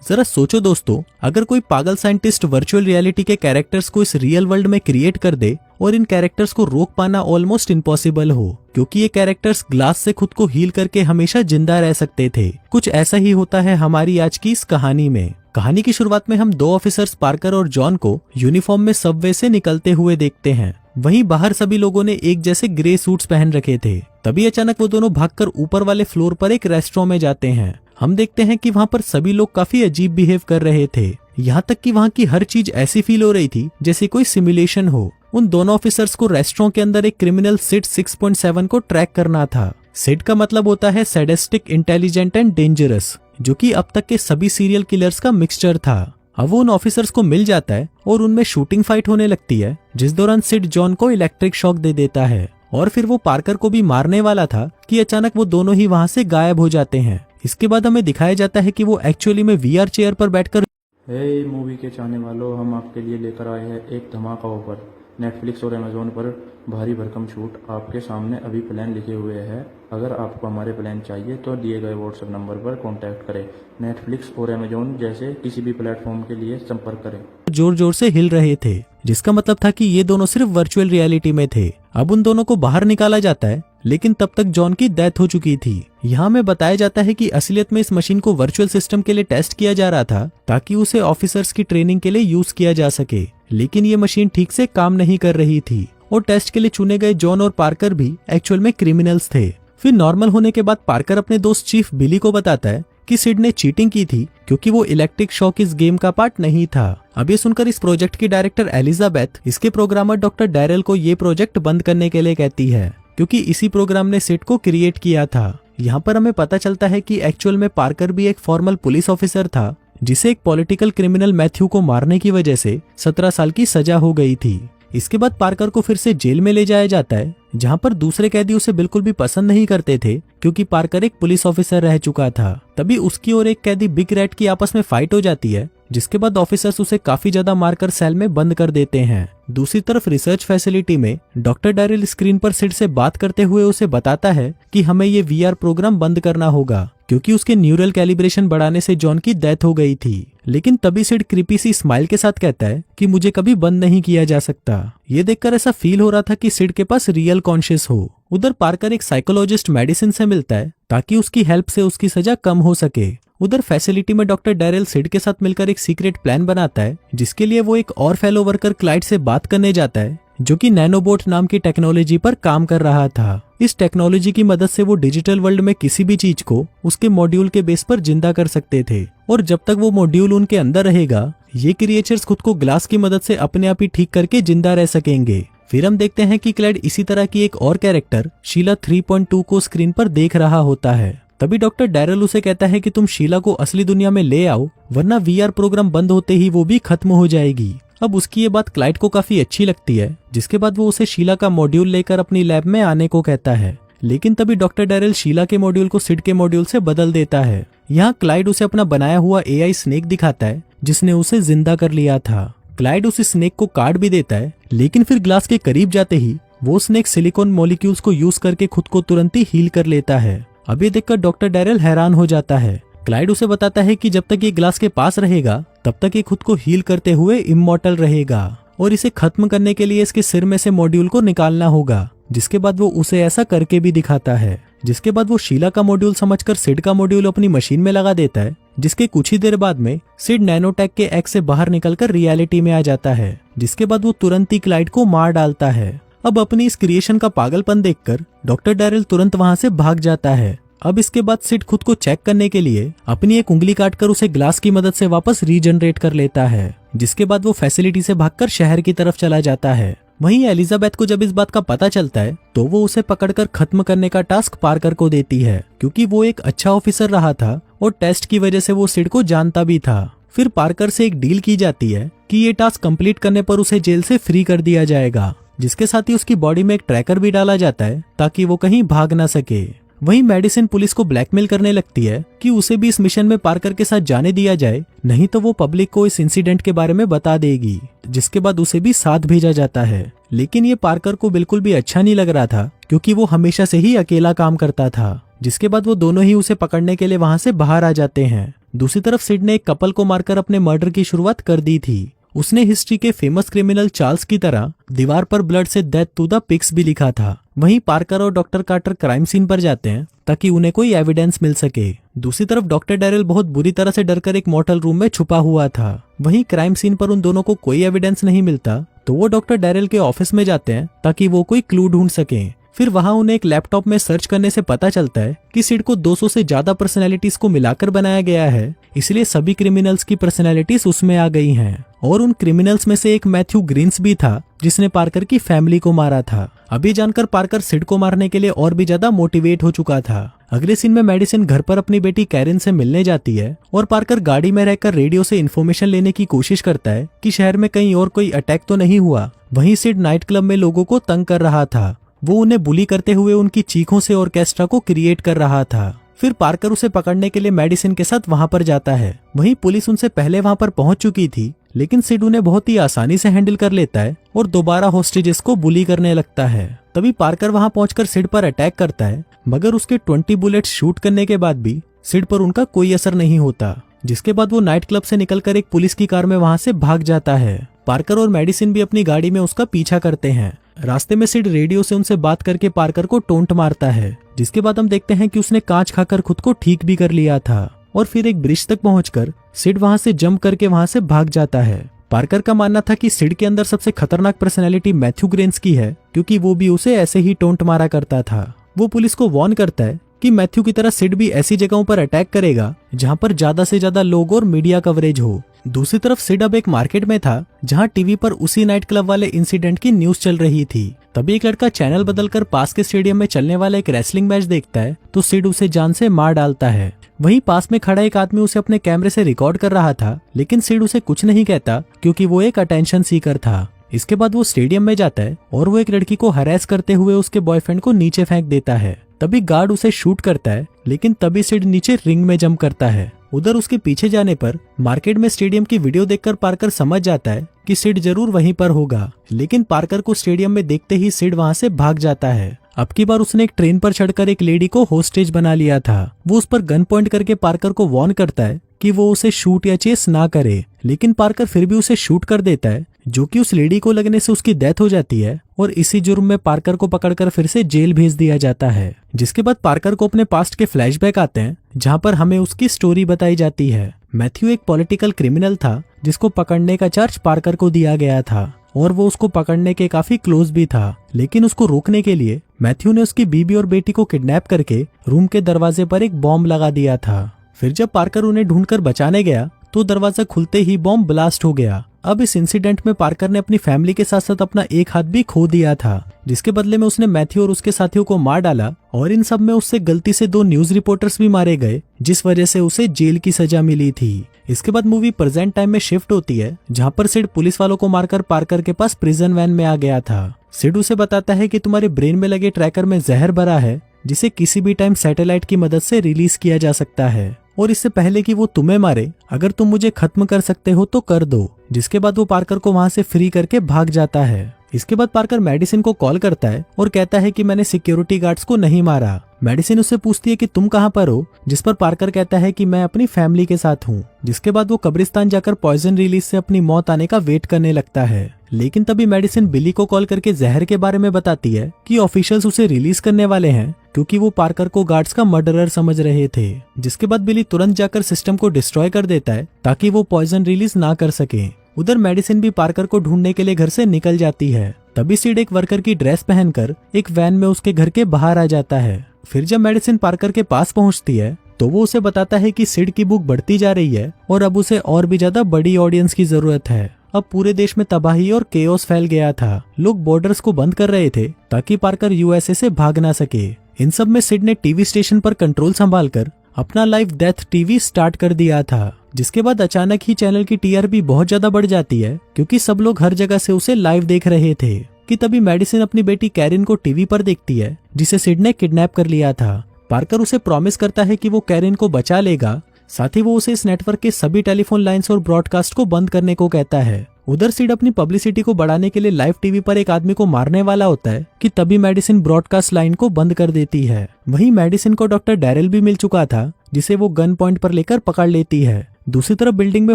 जरा सोचो दोस्तों, अगर कोई पागल साइंटिस्ट वर्चुअल रियलिटी के कैरेक्टर्स को इस रियल वर्ल्ड में क्रिएट कर दे और इन कैरेक्टर्स को रोक पाना ऑलमोस्ट इम्पॉसिबल हो, क्योंकि ये कैरेक्टर्स ग्लास से खुद को हील करके हमेशा जिंदा रह सकते थे। कुछ ऐसा ही होता है हमारी आज की इस कहानी में। कहानी की शुरुआत में हम दो ऑफिसर्स पार्कर और जॉन को यूनिफॉर्म में सबवे से निकलते हुए देखते हैं। वहीं बाहर सभी लोगों ने एक जैसे ग्रे सूट्स पहन रखे थे। तभी अचानक वो दोनों भागकर ऊपर वाले फ्लोर पर एक रेस्टोरेंट में जाते हैं। हम देखते हैं कि वहाँ पर सभी लोग काफी अजीब बिहेव कर रहे थे, यहाँ तक कि वहाँ की हर चीज ऐसी फील हो रही थी जैसे कोई सिमुलेशन हो। उन दोनों ऑफिसर्स को रेस्टोरेंट के अंदर एक क्रिमिनल सिड 6.7 को ट्रैक करना था। सिड का मतलब होता है सैडिस्टिक, इंटेलिजेंट एंड डेंजरस, जो कि अब तक के सभी सीरियल किलर्स का मिक्सचर था। अब वो उन ऑफिसर्स को मिल जाता है और उनमें शूटिंग फाइट होने लगती है, जिस दौरान सिड जॉन को इलेक्ट्रिक शॉक दे देता है और फिर वो पार्कर को भी मारने वाला था कि अचानक वो दोनों ही वहाँ से गायब हो जाते हैं। इसके बाद हमें दिखाया जाता है कि वो एक्चुअली में वीआर चेयर पर बैठकर हे मूवी के चाहने वालों, हम आपके लिए लेकर आए हैं एक धमाका ऑफर। नेटफ्लिक्स और अमेजोन पर भारी भरकम छूट आपके सामने अभी प्लान लिखे हुए हैं। अगर आपको हमारे प्लान चाहिए तो दिए गए व्हाट्सएप नंबर पर कांटेक्ट करें। नेटफ्लिक्स और अमेजोन जैसे किसी भी प्लेटफॉर्म के लिए संपर्क करें। जोर जोर से हिल रहे थे, जिसका मतलब था कि ये दोनों सिर्फ वर्चुअल रियलिटी में थे। अब उन दोनों को बाहर निकाला जाता है, लेकिन तब तक जॉन की डेथ हो चुकी थी। यहाँ में बताया जाता है कि असलियत में इस मशीन को वर्चुअल सिस्टम के लिए टेस्ट किया जा रहा था ताकि उसे ऑफिसर्स की ट्रेनिंग के लिए यूज किया जा सके, लेकिन ये मशीन ठीक से काम नहीं कर रही थी और टेस्ट के लिए चुने गए जॉन और पार्कर भी एक्चुअल में क्रिमिनल्स थे। फिर नॉर्मल होने के बाद पार्कर अपने दोस्त चीफ बिली को बताता है कि सिड ने चीटिंग की थी क्योंकि वो इलेक्ट्रिक शॉक इस गेम का पार्ट नहीं था। अब ये सुनकर इस प्रोजेक्ट की डायरेक्टर एलिजाबेथ इसके प्रोग्रामर डॉक्टर डैरेल को ये प्रोजेक्ट बंद करने के लिए कहती है, क्योंकि इसी प्रोग्राम ने सिड को क्रिएट किया था। यहाँ पर हमें पता चलता है कि एक्चुअल में पार्कर भी एक फॉर्मल पुलिस ऑफिसर था, जिसे एक पॉलिटिकल क्रिमिनल मैथ्यू को मारने की वजह से 17 साल की सजा हो गई थी। इसके बाद पार्कर को फिर से जेल में ले जाया जाता है, जहाँ पर दूसरे कैदी उसे बिल्कुल भी पसंद नहीं करते थे, क्योंकि पार्कर एक पुलिस ऑफिसर रह चुका था। तभी उसकी और एक कैदी बिग रैट की आपस में फाइट हो जाती है, जिसके बाद ऑफिसर्स उसे काफी ज्यादा मारकर सेल में बंद कर देते हैं। दूसरी तरफ रिसर्च फैसिलिटी में डॉक्टर डैरिल स्क्रीन पर सिड से बात करते हुए उसे बताता है कि हमें ये वीआर प्रोग्राम बंद करना होगा, क्योंकि उसके न्यूरल कैलिब्रेशन बढ़ाने से जॉन की डेथ हो गई थी। लेकिन तभी सिड क्रीपी सी स्माइल के साथ कहता है कि मुझे कभी बंद नहीं किया जा सकता। ये देखकर ऐसा फील हो रहा था कि सिड के पास रियल कॉन्शियस हो। उधर पार्कर एक साइकोलॉजिस्ट मेडिसिन से मिलता है ताकि उसकी हेल्प से उसकी सजा कम हो सके। उधर फैसिलिटी में डॉक्टर डैरेल सिड के साथ मिलकर एक सीक्रेट प्लान बनाता है, जिसके लिए वो एक और फेलो वर्कर क्लाइड से बात करने जाता है, जो कि नैनोबोट नाम की टेक्नोलॉजी पर काम कर रहा था। इस टेक्नोलॉजी की मदद से वो डिजिटल वर्ल्ड में किसी भी चीज को उसके मॉड्यूल के बेस पर जिंदा कर सकते थे, और जब तक वो मॉड्यूल उनके अंदर रहेगा, ये क्रिएचर्स खुद को ग्लास की मदद से अपने आप ही ठीक करके जिंदा रह सकेंगे। फिर हम देखते हैं कि क्लाइड इसी तरह की एक और कैरेक्टर शीला 3.2 को स्क्रीन पर देख रहा होता है। तभी डॉक्टर डैरेल उसे कहता है कि तुम शीला को असली दुनिया में ले आओ, वरना वीआर प्रोग्राम बंद होते ही वो भी खत्म हो जाएगी। अब उसकी ये बात क्लाइड को काफी अच्छी लगती है, जिसके बाद वो उसे शीला का मॉड्यूल लेकर अपनी लैब में आने को कहता है। लेकिन तभी डॉक्टर डैरेल शीला के मॉड्यूल को सिड के मॉड्यूल से बदल देता है। यहाँ क्लाइड उसे अपना बनाया हुआ एआई स्नेक दिखाता है, जिसने उसे जिंदा कर लिया था। क्लाइड उस स्नेक को काट भी देता है, लेकिन फिर ग्लास के करीब जाते ही वो स्नेक सिलिकॉन मॉलिक्यूल्स को यूज करके खुद को तुरंत ही हील कर लेता है। अब ये देखकर डॉक्टर डैरेल हैरान हो जाता है। क्लाइड उसे बताता है कि जब तक ये ग्लास के पास रहेगा, तब तक ये खुद को हील करते हुए इमॉर्टल रहेगा, और इसे खत्म करने के लिए इसके सिर में से मॉड्यूल को निकालना होगा। जिसके बाद वो उसे ऐसा करके भी दिखाता है। जिसके बाद वो शीला का मॉड्यूल समझकर सिड का मॉड्यूल अपनी मशीन में लगा देता है, जिसके कुछ ही देर बाद में सिड नैनोटेक के एक्स से बाहर निकलकर रियलिटी में आ जाता है। जिसके बाद वो तुरंत ही क्लाइड को मार डालता है। अब अपनी इस क्रिएशन का पागलपन देखकर डॉक्टर डैरेल तुरंत वहां से भाग जाता है। अब इसके बाद सिड खुद को चेक करने के लिए अपनी एक उंगली काटकर उसे ग्लास की मदद से वापस रीजनरेट कर लेता है। जिसके बाद वो फैसिलिटी से भागकर शहर की तरफ चला जाता है। वहीं एलिजाबेथ को जब इस बात का पता चलता है, तो वो उसे पकड़कर खत्म करने का टास्क पार्कर को देती है, क्योंकि वो एक अच्छा ऑफिसर रहा था और टेस्ट की वजह से वो सिड को जानता भी था। फिर पार्कर से एक डील की जाती है कि ये टास्क कंप्लीट करने पर उसे जेल से फ्री कर दिया जाएगा, जिसके साथ ही उसकी बॉडी में एक ट्रैकर भी डाला जाता है ताकि वो कहीं भाग ना सके। वहीं मेडिसिन पुलिस को ब्लैकमेल करने लगती है कि उसे भी इस मिशन में पार्कर के साथ जाने दिया जाए, नहीं तो वो पब्लिक को इस इंसिडेंट के बारे में बता देगी। जिसके बाद उसे भी साथ भेजा जाता है। लेकिन ये पार्कर को बिल्कुल भी अच्छा नहीं लग रहा था, क्योंकि वो हमेशा से ही अकेला काम करता था। जिसके बाद वो दोनों ही उसे पकड़ने के लिए वहां से बाहर आ जाते हैं। दूसरी तरफ सिड ने एक कपल को मारकर अपने मर्डर की शुरुआत कर दी थी। उसने हिस्ट्री के फेमस क्रिमिनल चार्ल्स की तरह दीवार पर ब्लड से डेथ टू द पिग्स भी लिखा था। वहीं पार्कर और डॉक्टर कार्टर क्राइम सीन पर जाते हैं ताकि उन्हें कोई एविडेंस मिल सके। दूसरी तरफ डॉक्टर डैरेल बहुत बुरी तरह से डरकर एक मोटल रूम में छुपा हुआ था। वहीं क्राइम सीन पर उन दोनों को कोई एविडेंस नहीं मिलता तो वो डॉक्टर डैरेल के ऑफिस में जाते हैं ताकि वो कोई क्लू ढूंढ सके। फिर वहां उन्हें एक लैपटॉप में सर्च करने से पता चलता है कि सिड को 200 से ज्यादा पर्सनैलिटीज को मिलाकर बनाया गया है, इसलिए सभी क्रिमिनल्स की पर्सनैलिटीज उसमें आ गई हैं। और उन क्रिमिनल्स में से एक मैथ्यू ग्रीन्स भी था जिसने पार्कर की फैमिली को मारा था। अभी जानकर पार्कर सिड को मारने के लिए और भी ज्यादा मोटिवेट हो चुका था। अगले सीन में मेडिसिन घर पर अपनी बेटी कैरिन से मिलने जाती है और पार्कर गाड़ी में रहकर रेडियो से इन्फॉर्मेशन लेने की कोशिश करता है कि शहर में कहीं और कोई अटैक तो नहीं हुआ। वहीं सिड नाइट क्लब में लोगों को तंग कर रहा था। वो उन्हें बुली करते हुए उनकी चीखों से ऑर्केस्ट्रा को क्रिएट कर रहा था। फिर पार्कर उसे पकड़ने के लिए मेडिसिन के साथ वहां पर जाता है। वहीं पुलिस उनसे पहले वहां पर पहुंच चुकी थी, लेकिन सिड उन्हें बहुत ही आसानी से हैंडल कर लेता है और दोबारा होस्टेजेस को बुली करने लगता है। तभी पार्कर वहां पहुंचकर सिड पर अटैक करता है, मगर उसके 20 बुलेट शूट करने के बाद भी सिड पर उनका कोई असर नहीं होता। जिसके बाद वो नाइट क्लब से निकलकर एक पुलिस की कार में वहां से भाग जाता है। पार्कर और मेडिसिन भी अपनी गाड़ी में उसका पीछा करते हैं। रास्ते में सिड रेडियो से उनसे बात करके पार्कर को टोंट मारता है, जिसके बाद हम देखते हैं कि उसने कांच खाकर खुद को ठीक भी कर लिया था। और फिर एक ब्रिज तक पहुंचकर सिड वहां से जंप करके वहां से भाग जाता है। पार्कर का मानना था कि सिड के अंदर सबसे खतरनाक पर्सनैलिटी मैथ्यू ग्रेन्स की है, क्योंकि वो भी उसे ऐसे ही टोंट मारा करता था। वो पुलिस को वार्न करता है कि मैथ्यू की तरह सिड भी ऐसी जगहों पर अटैक करेगा जहां पर ज्यादा से ज्यादा लोग और मीडिया कवरेज हो। दूसरी तरफ सिड अब एक मार्केट में था जहां टीवी पर उसी नाइट क्लब वाले इंसिडेंट की न्यूज चल रही थी। तभी एक लड़का चैनल बदलकर पास के स्टेडियम में चलने वाला एक रेसलिंग मैच देखता है तो सिड उसे जान से मार डालता है। वहीं पास में खड़ा एक आदमी उसे अपने कैमरे से रिकॉर्ड कर रहा था, लेकिन सिड उसे कुछ नहीं कहता क्योंकि वो एक अटेंशन सीकर था। इसके बाद वो स्टेडियम में जाता है और वो एक लड़की को हरास करते हुए उसके बॉयफ्रेंड को नीचे फेंक देता है। तभी गार्ड उसे शूट करता है, लेकिन तभी सिड नीचे रिंग में जंप करता है। उधर उसके पीछे जाने पर मार्केट में स्टेडियम की वीडियो देखकर पार्कर समझ जाता है कि सिड जरूर वहीं पर होगा, लेकिन पार्कर को स्टेडियम में देखते ही सिड वहां से भाग जाता है। अब की बार उसने एक ट्रेन पर चढ़कर एक लेडी को होस्टेज बना लिया था। वो उस पर गन पॉइंट करके पार्कर को वार्न करता है कि वो उसे शूट या चेस ना करे, लेकिन पार्कर फिर भी उसे शूट कर देता है, जो कि उस लेडी को लगने से उसकी डेथ हो जाती है और इसी जुर्म में पार्कर को पकड़कर फिर से जेल भेज दिया जाता है। जिसके बाद पार्कर को अपने पास्ट के फ्लैशबैक आते हैं, जहां पर हमें उसकी स्टोरी बताई जाती है। मैथ्यू एक पॉलिटिकल क्रिमिनल था जिसको पकड़ने का चार्ज पार्कर को दिया गया था और वो उसको पकड़ने के काफी क्लोज भी था, लेकिन उसको रोकने के लिए मैथ्यू ने उसकी बीबी और बेटी को किडनैप करके रूम के दरवाजे पर एक बॉम्ब लगा दिया था। फिर जब पार्कर उन्हें ढूंढकर बचाने गया तो दरवाजा खुलते ही बॉम्ब ब्लास्ट हो गया। अब इस इंसिडेंट में पार्कर ने अपनी फैमिली के साथ साथ अपना एक हाथ भी खो दिया था, जिसके बदले में उसने मैथ्यू और उसके साथियों को मार डाला और इन सब में उससे गलती से 2 न्यूज रिपोर्टर्स भी मारे गए, जिस वजह से उसे जेल की सजा मिली थी। इसके बाद मूवी प्रेजेंट टाइम में शिफ्ट होती है, जहां पर सिड पुलिस वालों को मारकर पार्कर के पास प्रिजन वैन में आ गया था। सिड उसे बताता है कि तुम्हारे ब्रेन में लगे ट्रैकर में जहर भरा है, जिसे किसी भी टाइम सैटेलाइट की मदद से रिलीज किया जा सकता है, और इससे पहले कि वो तुम्हें मारे, अगर तुम मुझे खत्म कर सकते हो तो कर दो। जिसके बाद वो पार्कर को वहां से फ्री करके भाग जाता है। इसके बाद पार्कर मेडिसिन को कॉल करता है और कहता है कि मैंने सिक्योरिटी गार्ड्स को नहीं मारा। मेडिसिन उससे पूछती है कि तुम कहां पर हो, जिस पर पार्कर कहता है कि मैं अपनी फैमिली के साथ हूँ। जिसके बाद वो कब्रिस्तान जाकर पॉइजन रिलीज से अपनी मौत आने का वेट करने लगता है, लेकिन तभी मेडिसिन बिली को कॉल करके जहर के बारे में बताती है कि ऑफिशियल्स उसे रिलीज करने वाले हैं, क्योंकि वो पार्कर को गार्ड्स का मर्डरर समझ रहे थे। जिसके बाद बिली तुरंत जाकर सिस्टम को डिस्ट्रॉय कर देता है ताकि वो पॉइजन रिलीज ना कर सके। उधर मेडिसिन भी पार्कर को ढूंढने के लिए घर से निकल जाती है। तभी सिड एक वर्कर की ड्रेस पहनकर एक वैन में उसके घर के बाहर आ जाता है। फिर जब मेडिसिन पार्कर के पास पहुंचती है तो वो उसे बताता है कि सिड की बुक बढ़ती जा रही है और अब उसे और भी ज्यादा बड़ी ऑडियंस की जरूरत है। अब पूरे देश में तबाही और केओस फैल गया था। लोग बॉर्डर्स को बंद कर रहे थे ताकि पार्कर यूएसए से भाग ना सके। इन सब में सिड ने टीवी स्टेशन पर कंट्रोल संभालकर अपना लाइव डेथ टीवी स्टार्ट कर दिया था, जिसके बाद अचानक ही चैनल की टीआरपी बहुत ज्यादा बढ़ जाती है, क्योंकि सब लोग हर जगह से उसे लाइव देख रहे थे। कि तभी मेडिसिन अपनी बेटी कैरिन को टीवी पर देखती है, जिसे सिड ने किडनैप कर लिया था। पार्कर उसे प्रॉमिस करता है कि वो कैरिन को बचा लेगा, साथ ही वो उसे इस नेटवर्क के सभी टेलीफोन लाइंस और ब्रॉडकास्ट को बंद करने को कहता है। उधर सिड अपनी पब्लिसिटी को बढ़ाने के लिए लाइव टीवी पर एक आदमी को मारने वाला होता है कि तभी मेडिसिन ब्रॉडकास्ट लाइन को बंद कर देती है। वहीं मेडिसिन को डॉक्टर डैरेल भी मिल चुका था, जिसे वो गन पॉइंट पर लेकर पकड़ लेती है। दूसरी तरफ बिल्डिंग में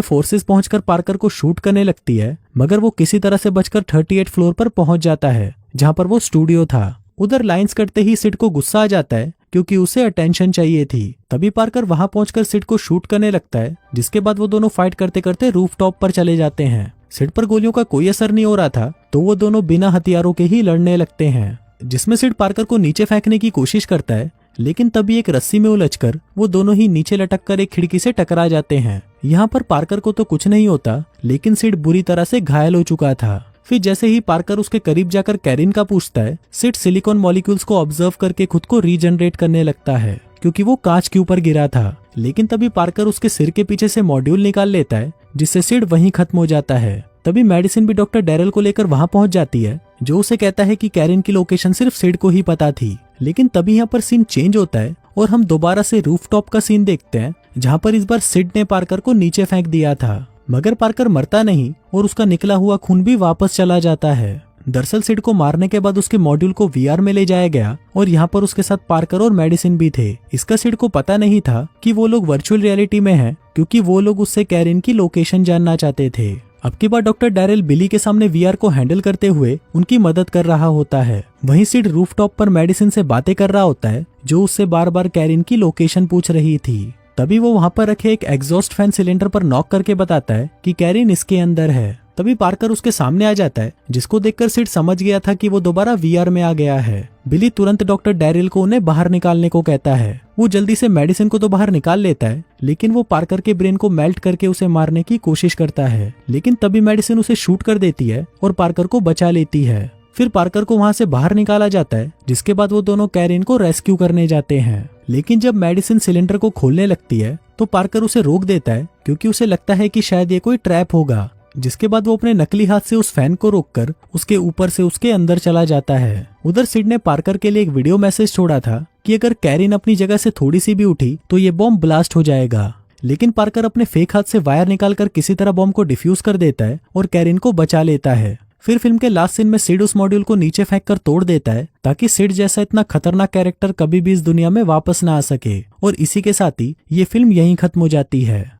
फोर्सेस पहुंचकर पार्कर को शूट करने लगती है, मगर वो किसी तरह से बचकर 38 फ्लोर पर पहुंच जाता है, जहां पर वो स्टूडियो था। उधर लाइंस कटते ही सिड को गुस्सा आ जाता है क्योंकि उसे अटेंशन चाहिए थी। तभी पार्कर वहां पहुंचकर सिड को शूट करने लगता है, जिसके बाद वो दोनों फाइट करते करते रूफटॉप पर चले जाते हैं। सिड पर गोलियों का कोई असर नहीं हो रहा था, तो वो दोनों बिना हथियारों के ही लड़ने लगते हैं, जिसमें सिड पार्कर को नीचे फेंकने की कोशिश करता है, लेकिन तभी एक रस्सी में उलझकर वो दोनों ही नीचे लटक कर एक खिड़की से टकरा जाते हैं। यहाँ पर पार्कर को तो कुछ नहीं होता, लेकिन सिड बुरी तरह से घायल हो चुका था। फिर जैसे ही पार्कर उसके करीब जाकर कैरिन का पूछता है, सिड सिलिकॉन मॉलिक्यूल्स को ऑब्जर्व करके खुद को रीजनरेट करने लगता है, क्योंकि वो कांच के ऊपर गिरा था। लेकिन तभी पार्कर उसके सिर के पीछे से मॉड्यूल निकाल लेता है, जिससे सिड वहीं खत्म हो जाता है। तभी मेडिसिन भी डॉक्टर डैरेल को लेकर वहां पहुंच जाती है, जो उसे कहता है कि कैरिन की लोकेशन सिर्फ सिड को ही पता थी। लेकिन तभी यहाँ पर सीन चेंज होता है और हम दोबारा से रूफटॉप का सीन देखते हैं, जहाँ पर इस बार सिड ने पार्कर को नीचे फेंक दिया था, मगर पार्कर मरता नहीं और उसका निकला हुआ खून भी वापस चला जाता है। दरअसल सिड को मारने के बाद उसके मॉड्यूल को वीआर में ले जाया गया और यहाँ पर उसके साथ पार्कर और मेडिसिन भी थे। इसका सिड को पता नहीं था कि वो लोग वर्चुअल रियलिटी में हैं, क्योंकि वो लोग उससे कैरिन की लोकेशन जानना चाहते थे। अब की बार डॉक्टर डैरेल बिली के सामने वीआर को हैंडल करते हुए उनकी मदद कर रहा होता है। वहीं सिड रूफटॉप पर मेडिसिन से बातें कर रहा होता है, जो उससे बार बार कैरिन की लोकेशन पूछ रही थी। तभी वो वहां पर रखे एक एग्जॉस्ट फैन सिलेंडर पर नॉक करके बताता है कि कैरिन इसके अंदर है। तभी पार्कर उसके सामने आ जाता है, जिसको देखकर सिड समझ गया था कि वो दोबारा वीआर में आ गया है। बिली तुरंत डॉक्टर डैरेल को उन्हें बाहर निकालने को कहता है। वो जल्दी से मेडिसिन को तो बाहर निकाल लेता है, लेकिन वो पार्कर के ब्रेन को मेल्ट करके उसे मारने की कोशिश करता है। लेकिन तभी मेडिसिन उसे शूट कर देती है और पार्कर को बचा लेती है। फिर पार्कर को वहां से बाहर निकाला जाता है, जिसके बाद वो दोनों कैरिन को रेस्क्यू करने जाते हैं। लेकिन जब मेडिसिन सिलेंडर को खोलने लगती है, तो पार्कर उसे रोक देता है, क्योंकि उसे लगता है कि शायद ये कोई ट्रैप होगा। जिसके बाद वो अपने नकली हाथ से उस फैन को रोककर उसके ऊपर से उसके अंदर चला जाता है। उधर सिड ने पार्कर के लिए एक वीडियो मैसेज छोड़ा था कि अगर कैरिन अपनी जगह से थोड़ी सी भी उठी तो ये बॉम्ब ब्लास्ट हो जाएगा। लेकिन पार्कर अपने फेक हाथ से वायर निकालकर किसी तरह बॉम्ब को डिफ्यूज कर देता है और कैरिन को बचा लेता है। फिर फिल्म के लास्ट सीन में सिड उस मॉड्यूल को नीचे फेंककर तोड़ देता है, ताकि सिड जैसा इतना खतरनाक कैरेक्टर कभी भी इस दुनिया में वापस ना आ सके। और इसी के साथ ही ये फिल्म यहीं खत्म हो जाती है।